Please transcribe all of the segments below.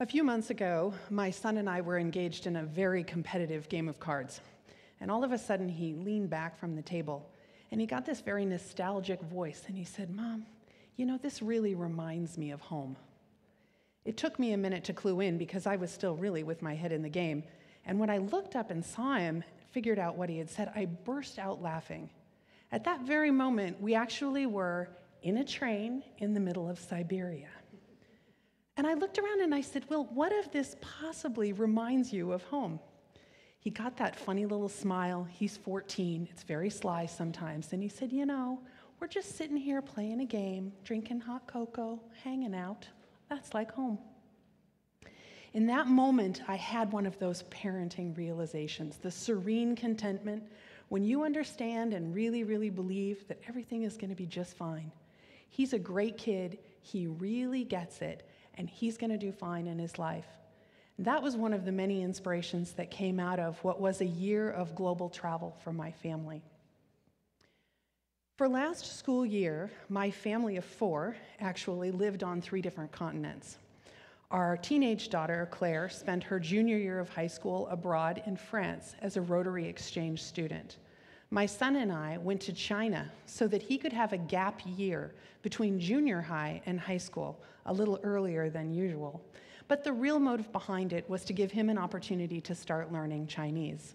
A few months ago, my son and I were engaged in a very competitive game of cards. And all of a sudden, he leaned back from the table, and he got this very nostalgic voice, and he said, "Mom, this really reminds me of home." It took me a minute to clue in because I was still really with my head in the game. And when I looked up and saw him, figured out what he had said, I burst out laughing. At that very moment, we actually were in a train in the middle of Siberia. And I looked around and I said, "Well, what if this possibly reminds you of home?" He got that funny little smile. He's 14. It's very sly sometimes. And he said, "We're just sitting here playing a game, drinking hot cocoa, hanging out. That's like home." In that moment, I had one of those parenting realizations, the serene contentment when you understand and really, really believe that everything is going to be just fine. He's a great kid. He really gets it. And he's going to do fine in his life. That was one of the many inspirations that came out of what was a year of global travel for my family. For last school year, my family of 4 actually lived on 3 different continents. Our teenage daughter, Claire, spent her junior year of high school abroad in France as a Rotary exchange student. My son and I went to China so that he could have a gap year between junior high and high school, a little earlier than usual. But the real motive behind it was to give him an opportunity to start learning Chinese.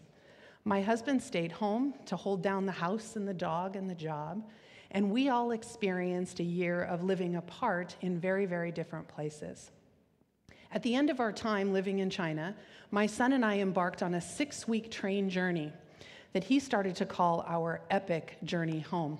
My husband stayed home to hold down the house and the dog and the job, and we all experienced a year of living apart in very, very different places. At the end of our time living in China, my son and I embarked on a 6-week train journey that he started to call our epic journey home.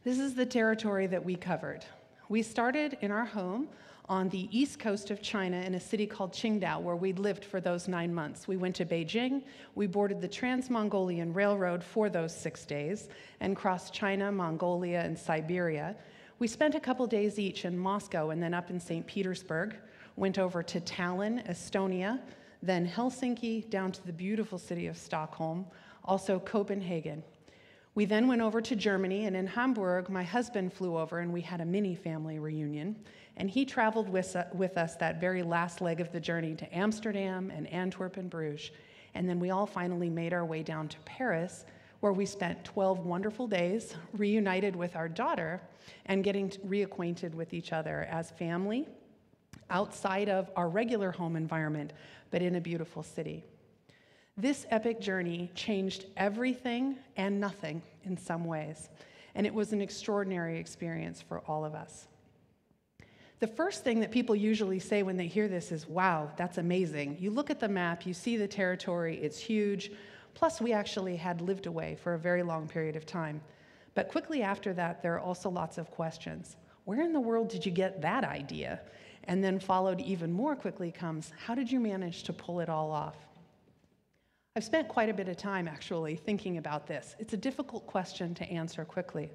This is the territory that we covered. We started in our home on the east coast of China in a city called Qingdao, where we lived for those 9 months. We went to Beijing, we boarded the Trans-Mongolian Railroad for those 6 days, and crossed China, Mongolia, and Siberia. We spent a couple days each in Moscow and then up in St. Petersburg, went over to Tallinn, Estonia, then Helsinki, down to the beautiful city of Stockholm, also Copenhagen. We then went over to Germany, and in Hamburg, my husband flew over, and we had a mini family reunion. And he traveled with us that very last leg of the journey to Amsterdam and Antwerp and Bruges. And then we all finally made our way down to Paris, where we spent 12 wonderful days reunited with our daughter and getting reacquainted with each other as family outside of our regular home environment, but in a beautiful city. This epic journey changed everything and nothing in some ways, and it was an extraordinary experience for all of us. The first thing that people usually say when they hear this is, "Wow, that's amazing." You look at the map, you see the territory, it's huge, plus we actually had lived away for a very long period of time. But quickly after that, there are also lots of questions. Where in the world did you get that idea? And then followed even more quickly comes, how did you manage to pull it all off? I've spent quite a bit of time actually thinking about this. It's a difficult question to answer quickly.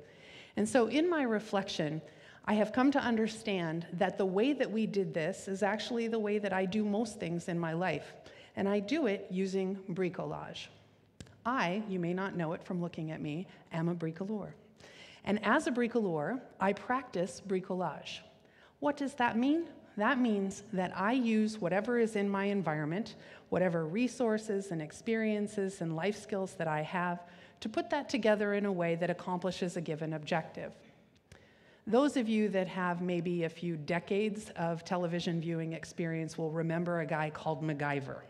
And so in my reflection, I have come to understand that the way that we did this is actually the way that I do most things in my life. And I do it using bricolage. You may not know it from looking at me, am a bricoleur. And as a bricoleur, I practice bricolage. What does that mean? That means that I use whatever is in my environment, whatever resources and experiences and life skills that I have, to put that together in a way that accomplishes a given objective. Those of you that have maybe a few decades of television viewing experience will remember a guy called MacGyver.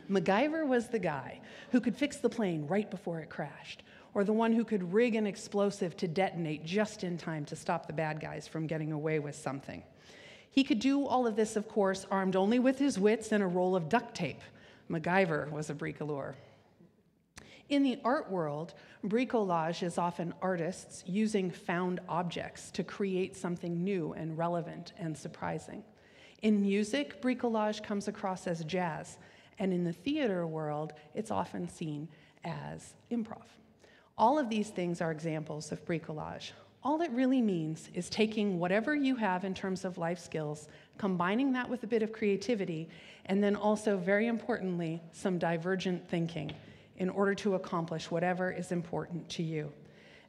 MacGyver was the guy who could fix the plane right before it crashed, or the one who could rig an explosive to detonate just in time to stop the bad guys from getting away with something. He could do all of this, of course, armed only with his wits and a roll of duct tape. MacGyver was a bricoleur. In the art world, bricolage is often artists using found objects to create something new and relevant and surprising. In music, bricolage comes across as jazz, and in the theater world, it's often seen as improv. All of these things are examples of bricolage. All it really means is taking whatever you have in terms of life skills, combining that with a bit of creativity, and then also, very importantly, some divergent thinking in order to accomplish whatever is important to you.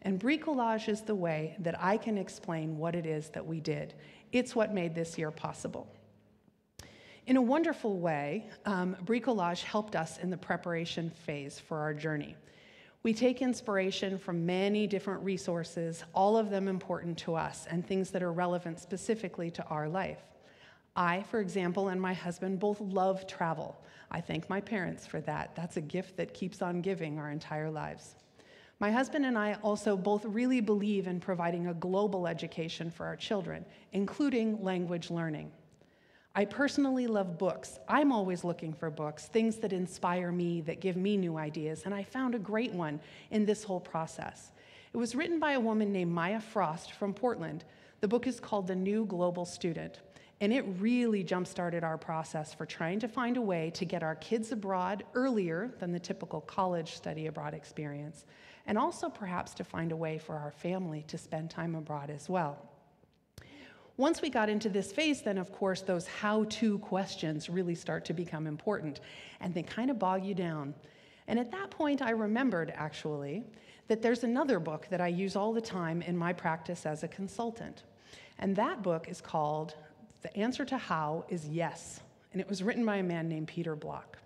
And bricolage is the way that I can explain what it is that we did. It's what made this year possible. In a wonderful way, Bricolage helped us in the preparation phase for our journey. We take inspiration from many different resources, all of them important to us and things that are relevant specifically to our life. I, for example, and my husband both love travel. I thank my parents for that. That's a gift that keeps on giving our entire lives. My husband and I also both really believe in providing a global education for our children, including language learning. I personally love books. I'm always looking for books, things that inspire me, that give me new ideas, and I found a great one in this whole process. It was written by a woman named Maya Frost from Portland. The book is called The New Global Student, and it really jump-started our process for trying to find a way to get our kids abroad earlier than the typical college study abroad experience, and also perhaps to find a way for our family to spend time abroad as well. Once we got into this phase, then of course those how-to questions really start to become important, and they kind of bog you down. And at that point, I remembered, actually, that there's another book that I use all the time in my practice as a consultant. And that book is called The Answer to How is Yes, and it was written by a man named Peter Block.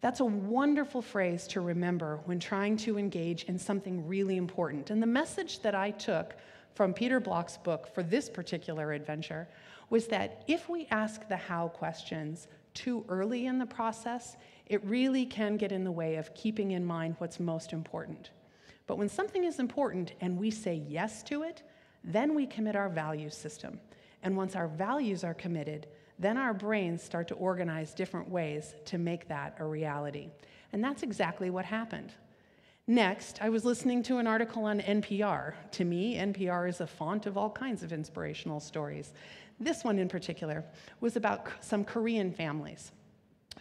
That's a wonderful phrase to remember when trying to engage in something really important. And the message that I took from Peter Block's book for this particular adventure was that if we ask the how questions too early in the process, it really can get in the way of keeping in mind what's most important. But when something is important and we say yes to it, then we commit our value system. And once our values are committed, then our brains start to organize different ways to make that a reality. And that's exactly what happened. Next, I was listening to an article on NPR. To me, NPR is a font of all kinds of inspirational stories. This one in particular was about some Korean families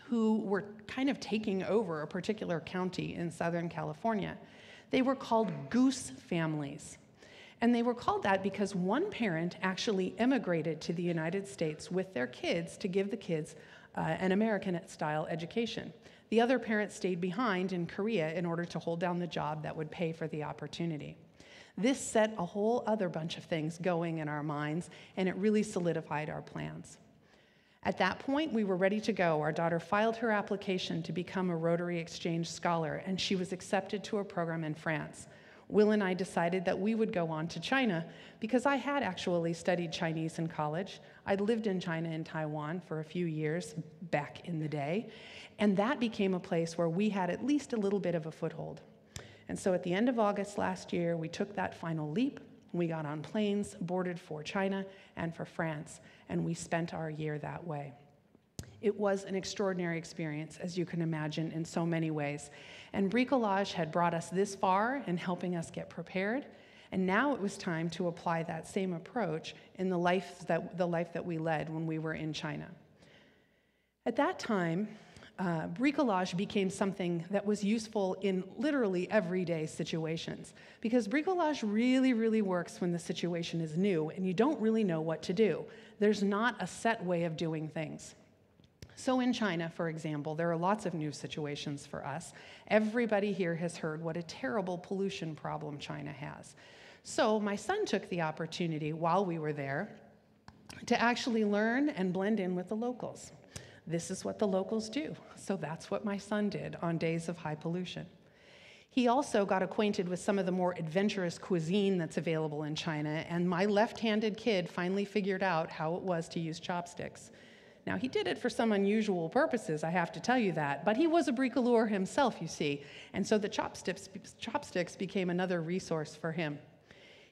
who were kind of taking over a particular county in Southern California. They were called goose families. And they were called that because one parent actually immigrated to the United States with their kids to give the kids an American-style education. The other parent stayed behind in Korea in order to hold down the job that would pay for the opportunity. This set a whole other bunch of things going in our minds, and it really solidified our plans. At that point, we were ready to go. Our daughter filed her application to become a Rotary Exchange Scholar, and she was accepted to a program in France. Will and I decided that we would go on to China because I had actually studied Chinese in college. I'd lived in China and Taiwan for a few years back in the day, and that became a place where we had at least a little bit of a foothold. And so at the end of August last year, we took that final leap. We got on planes, boarded for China and for France, and we spent our year that way. It was an extraordinary experience, as you can imagine, in so many ways. And Bricolage had brought us this far in helping us get prepared, and now it was time to apply that same approach in the life that we led when we were in China. At that time, bricolage became something that was useful in literally everyday situations, because bricolage really, really works when the situation is new and you don't really know what to do. There's not a set way of doing things. So in China, for example, there are lots of new situations for us. Everybody here has heard what a terrible pollution problem China has. So my son took the opportunity while we were there to actually learn and blend in with the locals. This is what the locals do. So that's what my son did on days of high pollution. He also got acquainted with some of the more adventurous cuisine that's available in China, and my left-handed kid finally figured out how it was to use chopsticks. Now, he did it for some unusual purposes, I have to tell you that, but he was a bricoleur himself, you see, and so the chopsticks became another resource for him.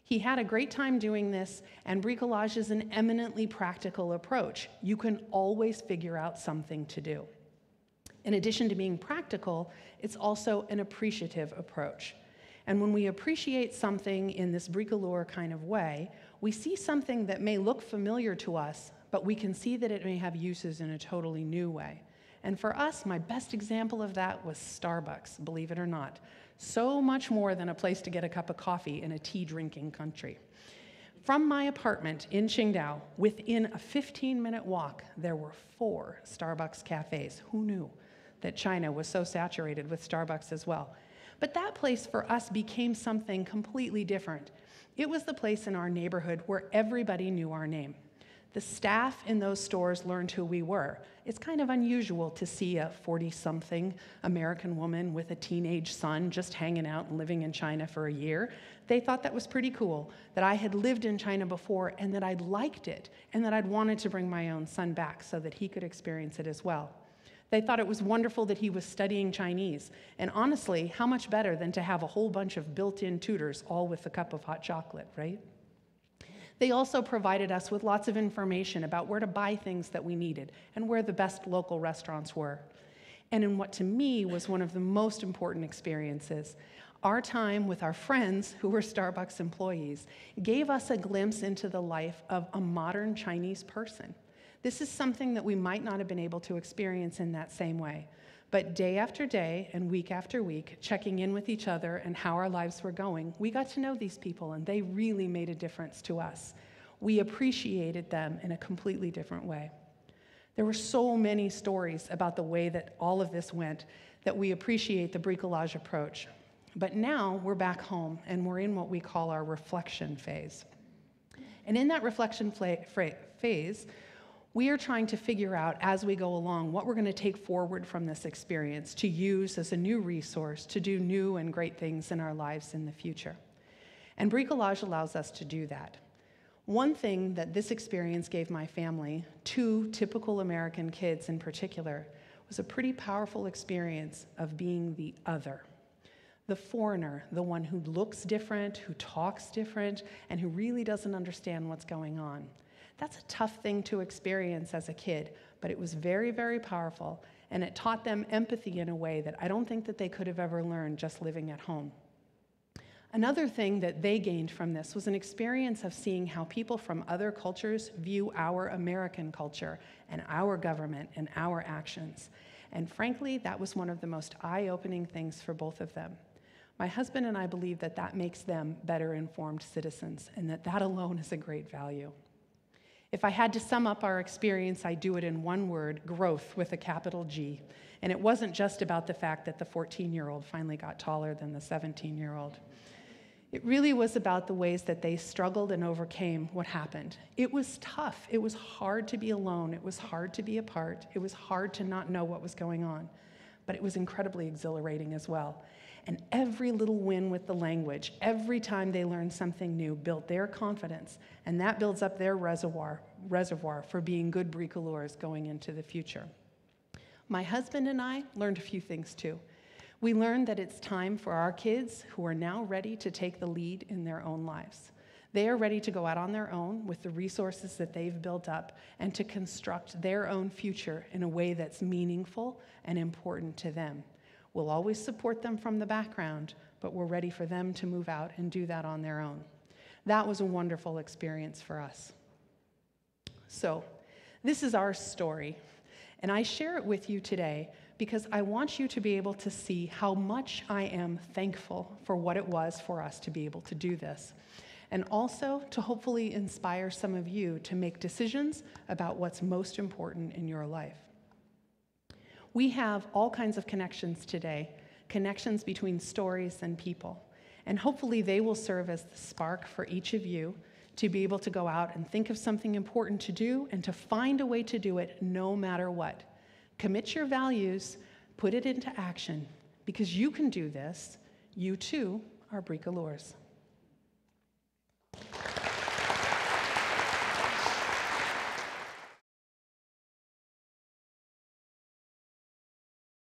He had a great time doing this, and bricolage is an eminently practical approach. You can always figure out something to do. In addition to being practical, it's also an appreciative approach. And when we appreciate something in this bricoleur kind of way, we see something that may look familiar to us, but we can see that it may have uses in a totally new way. And for us, my best example of that was Starbucks, believe it or not. So much more than a place to get a cup of coffee in a tea-drinking country. From my apartment in Qingdao, within a 15-minute walk, there were 4 Starbucks cafes. Who knew that China was so saturated with Starbucks as well? But that place for us became something completely different. It was the place in our neighborhood where everybody knew our name. The staff in those stores learned who we were. It's kind of unusual to see a 40-something American woman with a teenage son just hanging out and living in China for a year. They thought that was pretty cool, that I had lived in China before and that I'd liked it and that I'd wanted to bring my own son back so that he could experience it as well. They thought it was wonderful that he was studying Chinese. And honestly, how much better than to have a whole bunch of built-in tutors, all with a cup of hot chocolate, right? They also provided us with lots of information about where to buy things that we needed and where the best local restaurants were. And in what to me was one of the most important experiences, our time with our friends who were Starbucks employees gave us a glimpse into the life of a modern Chinese person. This is something that we might not have been able to experience in that same way. But day after day and week after week, checking in with each other and how our lives were going, we got to know these people and they really made a difference to us. We appreciated them in a completely different way. There were so many stories about the way that all of this went that we appreciate the bricolage approach. But now we're back home and we're in what we call our reflection phase. And in that reflection phase, we are trying to figure out as we go along what we're going to take forward from this experience to use as a new resource to do new and great things in our lives in the future. And bricolage allows us to do that. One thing that this experience gave my family, two typical American kids in particular, was a pretty powerful experience of being the other. The foreigner, the one who looks different, who talks different, and who really doesn't understand what's going on. That's a tough thing to experience as a kid, but it was very, very powerful, and it taught them empathy in a way that I don't think that they could have ever learned just living at home. Another thing that they gained from this was an experience of seeing how people from other cultures view our American culture and our government and our actions. And frankly, that was one of the most eye-opening things for both of them. My husband and I believe that that makes them better informed citizens and that that alone is a great value. If I had to sum up our experience, I'd do it in one word: growth with a capital G. And it wasn't just about the fact that the 14-year-old finally got taller than the 17-year-old. It really was about the ways that they struggled and overcame what happened. It was tough. It was hard to be alone. It was hard to be apart. It was hard to not know what was going on. But it was incredibly exhilarating as well. And every little win with the language, every time they learned something new, built their confidence, and that builds up their reservoir for being good bricoleurs going into the future. My husband and I learned a few things too. We learned that it's time for our kids, who are now ready to take the lead in their own lives. They are ready to go out on their own with the resources that they've built up and to construct their own future in a way that's meaningful and important to them. We'll always support them from the background, but we're ready for them to move out and do that on their own. That was a wonderful experience for us. So, this is our story, and I share it with you today because I want you to be able to see how much I am thankful for what it was for us to be able to do this, and also to hopefully inspire some of you to make decisions about what's most important in your life. We have all kinds of connections today, connections between stories and people, and hopefully they will serve as the spark for each of you to be able to go out and think of something important to do and to find a way to do it no matter what. Commit your values, put it into action, because you can do this. You too are bricoleurs.